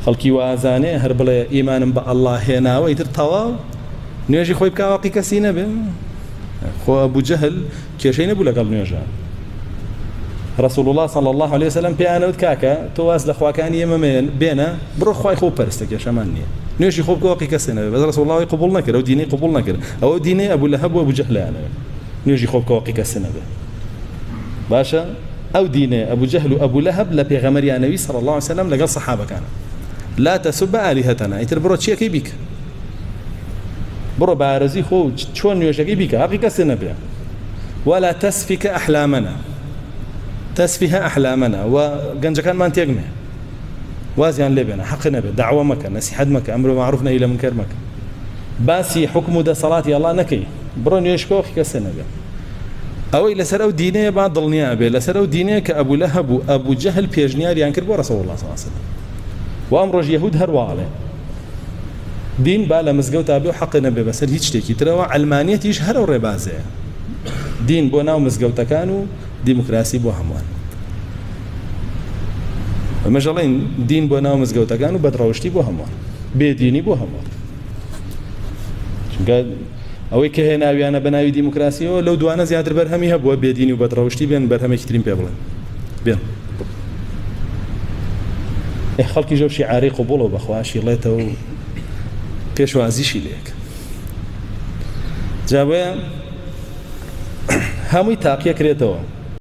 خەڵکی وازانێ هەر بڵێ ئیمانم بە ئەڵڵا هێناوە ئیتر تەواو نوێژی خۆی بکاوەقی کەسی نەبێ خۆ ئەبوو جەهل کێشەی نەبوو لەگەڵ نوێژان رسول الله صلى الله عليه وسلم پیانەوت کاکە تۆ واز لە خواکانی ئێمە بێنە بڕۆ خوای خۆ پەرستە کێشەمان نییە نوێژی خۆ بکەوەقی کەسێ نەبێ بەس رسول الله قبول نەکرد ئەو دینەی قبول نەکرد ئەوە دینەی ئەبوو لەهەب و ئەبوو جەهلانەوە نوێژی خۆ بکەوەقی کەسێ نەبێ باشە ئەو دینێ ئەبوو جەهل و ئەبوو لەهەب لە پێغەمبەریانەوی صلى الله عليه وسلم لەگەڵ سەحابەکانە لا تسب آلهتنا ئیتر بڕۆ چیەکەی بیکە بڕۆ بارەزی خۆ چۆن نوێژەکەی بیکە حەقی کەسێ نەبێ ولا تسفك أحلامنا تسفيها أحلامنا وجنجكان تيجمع وازيان لبنا حق نبي دعوة مكة نصيحة مكة أمر معروف نهي عن منكر مكة باسي حكم ده صلاة الله نكي برون يشكوخ كسنة أو إلى سرو دينه بعد ضلنيا أبي إلى سرو دينه كأبو لهب وأبو جهل بيجنيار ينكر برسول الله صلى الله عليه وسلم وأمر يهود هروا عليه دين بالا مزجوت أبي وحق نبي بس هيك تيجي ترى علمانية يشهر الربازة دين بناو مزجوت كانوا ديمقراسي بو هەمووان مەژەڵێن دین بۆ ناو مزگەوتەکان و بەدڕەوشتی بۆ هەمووان بێدینی بۆ هەمووان چونکە ئەوەی کە هێناویانە بە ناوی دیموکراسیەوە لەو دوانە زیاتر بەرهەمی هەبووە بێدینی و بەدڕەوشتی بێن بەرهەمێکی ترین پێ بڵێن بێن خەڵکی ژەو شیعاری قبوڵەوە بەخواشیڵێتەوە و پێشوازیشی لێک جابەیە هەمووی تاقیە کرێتەوە